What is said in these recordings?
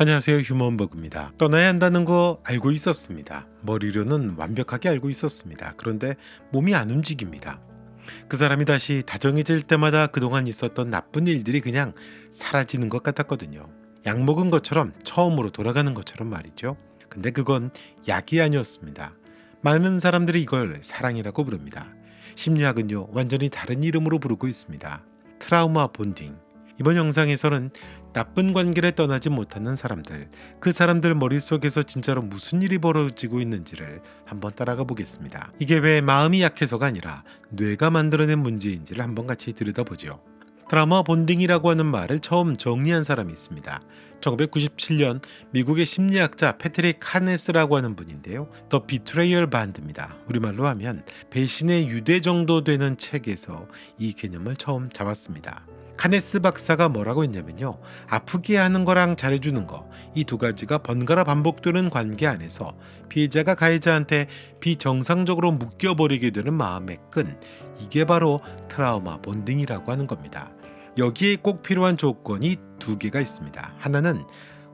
안녕하세요. 휴먼버그입니다. 떠나야 한다는 거 알고 있었습니다. 머리로는 완벽하게 알고 있었습니다. 그런데 몸이 안 움직입니다. 그 사람이 다시 다정해질 때마다 그동안 있었던 나쁜 일들이 그냥 사라지는 것 같았거든요. 약 먹은 것처럼 처음으로 돌아가는 것처럼 말이죠. 근데 그건 약이 아니었습니다. 많은 사람들이 이걸 사랑이라고 부릅니다. 심리학은요, 완전히 다른 이름으로 부르고 있습니다. 트라우마 본딩. 이번 영상에서는 나쁜 관계를 떠나지 못하는 사람들, 그 사람들 머릿속에서 진짜로 무슨 일이 벌어지고 있는지를 한번 따라가 보겠습니다. 이게 왜 마음이 약해서가 아니라 뇌가 만들어낸 문제인지를 한번 같이 들여다보죠. 트라우마 본딩이라고 하는 말을 처음 정리한 사람이 있습니다. 1997년 미국의 심리학자 패트릭 카네스라고 하는 분인데요. 더 비트레이얼 반드입니다. 우리말로 하면 배신의 유대 정도 되는 책에서 이 개념을 처음 잡았습니다. 카네스 박사가 뭐라고 했냐면요. 아프게 하는 거랑 잘해주는 거, 이 두 가지가 번갈아 반복되는 관계 안에서 피해자가 가해자한테 비정상적으로 묶여버리게 되는 마음의 끈, 이게 바로 트라우마 본딩이라고 하는 겁니다. 여기에 꼭 필요한 조건이 두 개가 있습니다. 하나는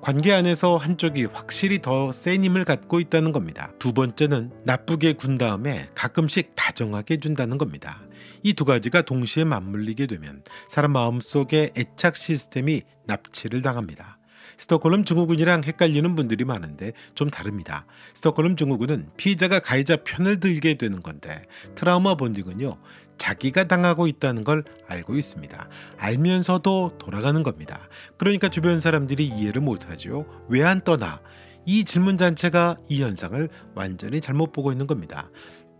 관계 안에서 한쪽이 확실히 더 센 힘을 갖고 있다는 겁니다. 두 번째는 나쁘게 군 다음에 가끔씩 다정하게 해준다는 겁니다. 이 두 가지가 동시에 맞물리게 되면 사람 마음속의 애착 시스템이 납치를 당합니다. 스톡홀름 증후군이랑 헷갈리는 분들이 많은데 좀 다릅니다. 스톡홀름 증후군은 피해자가 가해자 편을 들게 되는 건데 트라우마 본딩은요, 자기가 당하고 있다는 걸 알고 있습니다. 알면서도 돌아가는 겁니다. 그러니까 주변 사람들이 이해를 못하죠. 왜 안 떠나? 이 질문 자체가 이 현상을 완전히 잘못 보고 있는 겁니다.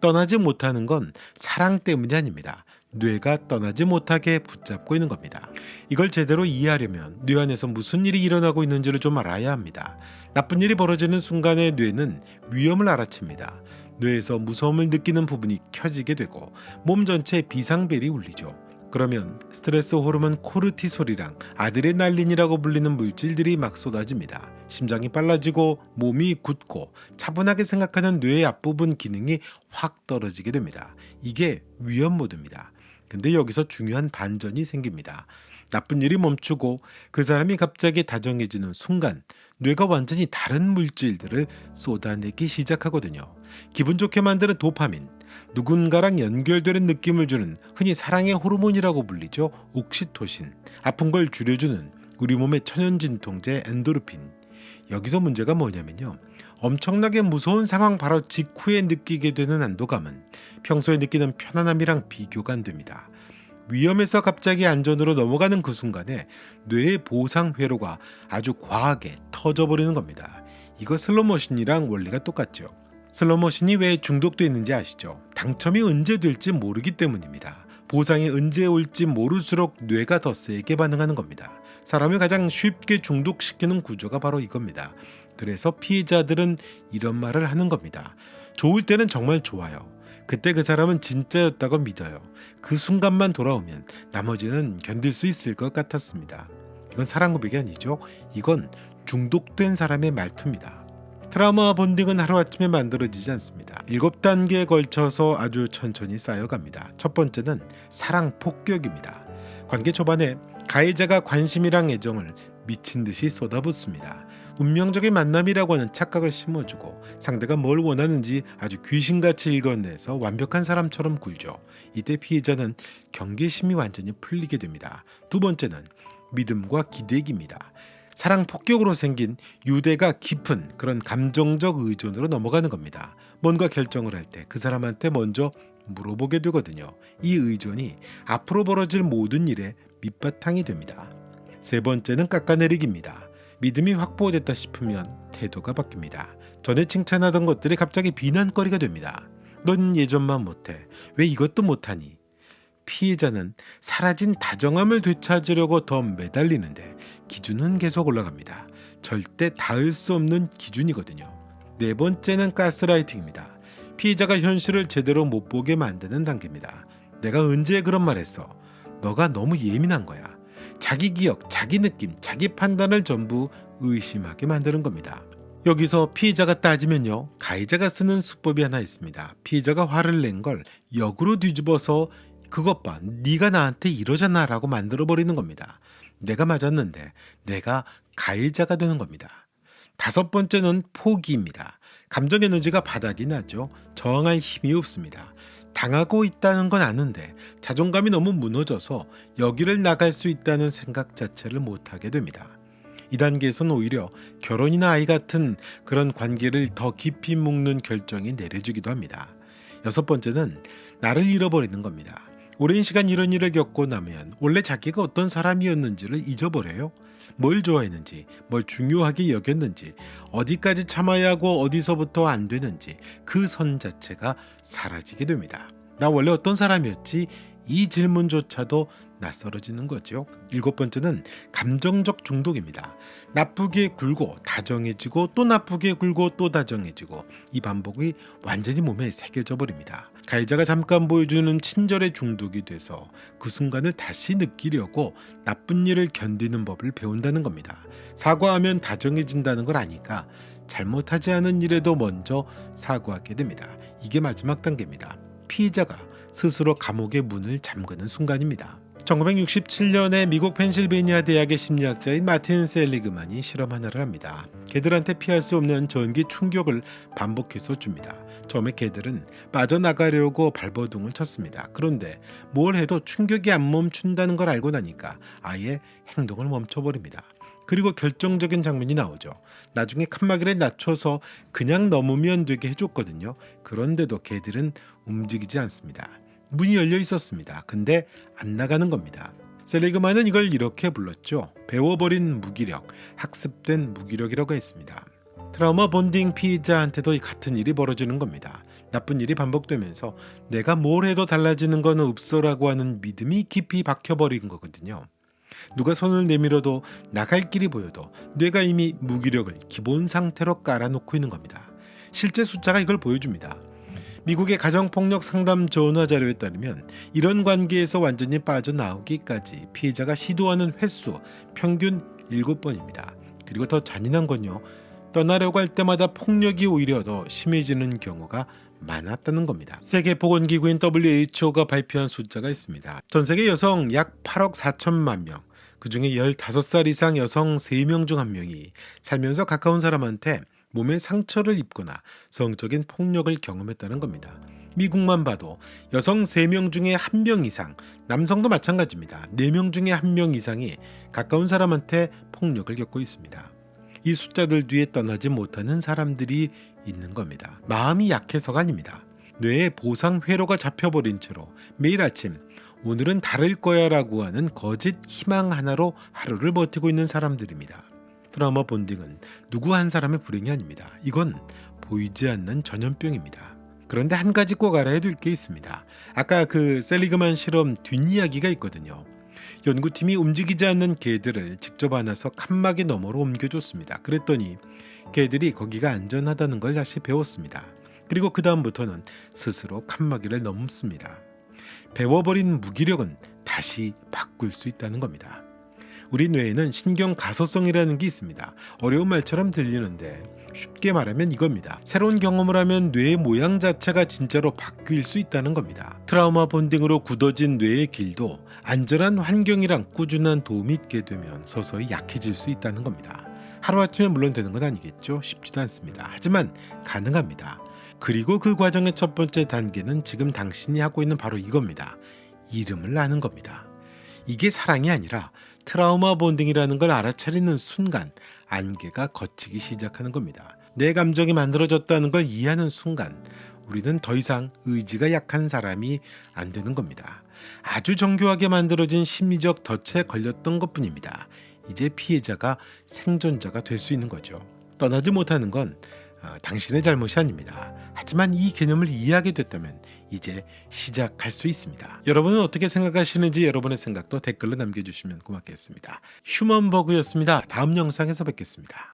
떠나지 못하는 건 사랑 때문이 아닙니다. 뇌가 떠나지 못하게 붙잡고 있는 겁니다. 이걸 제대로 이해하려면 뇌 안에서 무슨 일이 일어나고 있는지를 좀 알아야 합니다. 나쁜 일이 벌어지는 순간에 뇌는 위험을 알아챕니다. 뇌에서 무서움을 느끼는 부분이 켜지게 되고 몸 전체에 비상벨이 울리죠. 그러면 스트레스 호르몬 코르티솔이랑 아드레날린이라고 불리는 물질들이 막 쏟아집니다. 심장이 빨라지고 몸이 굳고 차분하게 생각하는 뇌의 앞부분 기능이 확 떨어지게 됩니다. 이게 위험 모드입니다. 근데 여기서 중요한 반전이 생깁니다. 나쁜 일이 멈추고 그 사람이 갑자기 다정해지는 순간 뇌가 완전히 다른 물질들을 쏟아내기 시작하거든요. 기분 좋게 만드는 도파민, 누군가랑 연결되는 느낌을 주는 흔히 사랑의 호르몬이라고 불리죠. 옥시토신, 아픈 걸 줄여주는 우리 몸의 천연진통제 엔도르핀. 여기서 문제가 뭐냐면요. 엄청나게 무서운 상황 바로 직후에 느끼게 되는 안도감은 평소에 느끼는 편안함이랑 비교가 안 됩니다. 위험에서 갑자기 안전으로 넘어가는 그 순간에 뇌의 보상 회로가 아주 과하게 터져버리는 겁니다. 이거 슬로모션이랑 원리가 똑같죠. 슬로모션이 왜 중독돼 있는지 아시죠? 당첨이 언제 될지 모르기 때문입니다. 보상이 언제 올지 모를수록 뇌가 더 세게 반응하는 겁니다. 사람을 가장 쉽게 중독시키는 구조가 바로 이겁니다. 그래서 피해자들은 이런 말을 하는 겁니다. 좋을 때는 정말 좋아요. 그때 그 사람은 진짜였다고 믿어요. 그 순간만 돌아오면 나머지는 견딜 수 있을 것 같았습니다. 이건 사랑 고백이 아니죠. 이건 중독된 사람의 말투입니다. 트라우마 본딩은 하루아침에 만들어지지 않습니다. 7단계에 걸쳐서 아주 천천히 쌓여갑니다. 첫 번째는 사랑 폭격입니다. 관계 초반에 가해자가 관심이랑 애정을 미친 듯이 쏟아붓습니다. 운명적인 만남이라고 하는 착각을 심어주고 상대가 뭘 원하는지 아주 귀신같이 읽어내서 완벽한 사람처럼 굴죠. 이때 피해자는 경계심이 완전히 풀리게 됩니다. 두 번째는 믿음과 기대기입니다. 사랑 폭격으로 생긴 유대가 깊은 그런 감정적 의존으로 넘어가는 겁니다. 뭔가 결정을 할 때 그 사람한테 먼저 물어보게 되거든요. 이 의존이 앞으로 벌어질 모든 일의 밑바탕이 됩니다. 세 번째는 깎아내리기입니다. 믿음이 확보됐다 싶으면 태도가 바뀝니다. 전에 칭찬하던 것들이 갑자기 비난거리가 됩니다. 넌 예전만 못해. 왜 이것도 못하니? 피해자는 사라진 다정함을 되찾으려고 더 매달리는데 기준은 계속 올라갑니다. 절대 닿을 수 없는 기준이거든요. 네 번째는 가스라이팅입니다. 피해자가 현실을 제대로 못 보게 만드는 단계입니다. 내가 언제 그런 말 했어? 너가 너무 예민한 거야. 자기 기억, 자기 느낌, 자기 판단을 전부 의심하게 만드는 겁니다. 여기서 피해자가 따지면요. 가해자가 쓰는 수법이 하나 있습니다. 피해자가 화를 낸 걸 역으로 뒤집어서 그것 봐, 네가 나한테 이러잖아 라고 만들어버리는 겁니다. 내가 맞았는데 내가 가해자가 되는 겁니다. 다섯 번째는 포기입니다. 감정 에너지가 바닥이 나죠. 저항할 힘이 없습니다. 당하고 있다는 건 아는데 자존감이 너무 무너져서 여기를 나갈 수 있다는 생각 자체를 못하게 됩니다. 이 단계에서는 오히려 결혼이나 아이 같은 그런 관계를 더 깊이 묶는 결정이 내려지기도 합니다. 여섯 번째는 나를 잃어버리는 겁니다. 오랜 시간 이런 일을 겪고 나면 원래 자기가 어떤 사람이었는지를 잊어버려요. 뭘 좋아했는지, 뭘 중요하게 여겼는지, 어디까지 참아야 하고 어디서부터 안 되는지 그 선 자체가 사라지게 됩니다. 나 원래 어떤 사람이었지? 이 질문조차도 낯설어지는 거죠. 일곱 번째는 감정적 중독입니다. 나쁘게 굴고 다정해지고 또 나쁘게 굴고 또 다정해지고 이 반복이 완전히 몸에 새겨져 버립니다. 가해자가 잠깐 보여주는 친절의 중독이 돼서 그 순간을 다시 느끼려고 나쁜 일을 견디는 법을 배운다는 겁니다. 사과하면 다정해진다는 걸 아니까 잘못하지 않은 일에도 먼저 사과하게 됩니다. 이게 마지막 단계입니다. 피의자가 스스로 감옥의 문을 잠그는 순간입니다. 1967년에 미국 펜실베니아 대학의 심리학자인 마틴 셀리그만이 실험 하나를 합니다. 개들한테 피할 수 없는 전기 충격을 반복해서 줍니다. 처음에 개들은 빠져나가려고 발버둥을 쳤습니다. 그런데 뭘 해도 충격이 안 멈춘다는 걸 알고 나니까 아예 행동을 멈춰버립니다. 그리고 결정적인 장면이 나오죠. 나중에 칸막이를 낮춰서 그냥 넘으면 되게 해줬거든요. 그런데도 개들은 움직이지 않습니다. 문이 열려 있었습니다. 근데 안 나가는 겁니다. 셀리그만은 이걸 이렇게 불렀죠. 배워버린 무기력, 학습된 무기력이라고 했습니다. 트라우마 본딩 피의자한테도 같은 일이 벌어지는 겁니다. 나쁜 일이 반복되면서 내가 뭘 해도 달라지는 건 없어라고 하는 믿음이 깊이 박혀버린 거거든요. 누가 손을 내밀어도 나갈 길이 보여도 뇌가 이미 무기력을 기본 상태로 깔아놓고 있는 겁니다. 실제 숫자가 이걸 보여줍니다. 미국의 가정폭력 상담 전화 자료에 따르면 이런 관계에서 완전히 빠져나오기까지 피해자가 시도하는 횟수 평균 7번입니다. 그리고 더 잔인한 건요. 떠나려고 할 때마다 폭력이 오히려 더 심해지는 경우가 많았다는 겁니다. 세계보건기구인 WHO가 발표한 숫자가 있습니다. 전 세계 여성 약 8억 4천만 명, 그중에 15살 이상 여성 3명 중 1명이 살면서 가까운 사람한테 몸에 상처를 입거나 성적인 폭력을 경험했다는 겁니다. 미국만 봐도 여성 3명 중에 1명 이상, 남성도 마찬가지입니다. 4명 중에 1명 이상이 가까운 사람한테 폭력을 겪고 있습니다. 이 숫자들 뒤에 떠나지 못하는 사람들이 있는 겁니다. 마음이 약해서가 아닙니다. 뇌에 보상 회로가 잡혀버린 채로 매일 아침 오늘은 다를 거야 라고 하는 거짓 희망 하나로 하루를 버티고 있는 사람들입니다. 트라우마 본딩은 누구 한 사람의 불행이 아닙니다. 이건 보이지 않는 전염병입니다. 그런데 한 가지 꼭 알아야 될 게 있습니다. 아까 그 셀리그만 실험 뒷이야기가 있거든요. 연구팀이 움직이지 않는 개들을 직접 안아서 칸막이 너머로 옮겨줬습니다. 그랬더니 개들이 거기가 안전하다는 걸 다시 배웠습니다. 그리고 그 다음부터는 스스로 칸막이를 넘습니다. 배워버린 무기력은 다시 바꿀 수 있다는 겁니다. 우리 뇌에는 신경 가소성이라는 게 있습니다. 어려운 말처럼 들리는데 쉽게 말하면 이겁니다. 새로운 경험을 하면 뇌의 모양 자체가 진짜로 바뀔 수 있다는 겁니다. 트라우마 본딩으로 굳어진 뇌의 길도 안전한 환경이랑 꾸준한 도움이 있게 되면 서서히 약해질 수 있다는 겁니다. 하루아침에 물론 되는 건 아니겠죠. 쉽지도 않습니다. 하지만 가능합니다. 그리고 그 과정의 첫 번째 단계는 지금 당신이 하고 있는 바로 이겁니다. 이름을 아는 겁니다. 이게 사랑이 아니라 트라우마 본딩이라는 걸 알아차리는 순간 안개가 걷히기 시작하는 겁니다. 내 감정이 만들어졌다는 걸 이해하는 순간 우리는 더 이상 의지가 약한 사람이 안 되는 겁니다. 아주 정교하게 만들어진 심리적 덫에 걸렸던 것뿐입니다. 이제 피해자가 생존자가 될 수 있는 거죠. 떠나지 못하는 건 당신의 잘못이 아닙니다. 하지만 이 개념을 이해하게 됐다면 이제 시작할 수 있습니다. 여러분은 어떻게 생각하시는지 여러분의 생각도 댓글로 남겨주시면 고맙겠습니다. 휴먼버그였습니다. 다음 영상에서 뵙겠습니다.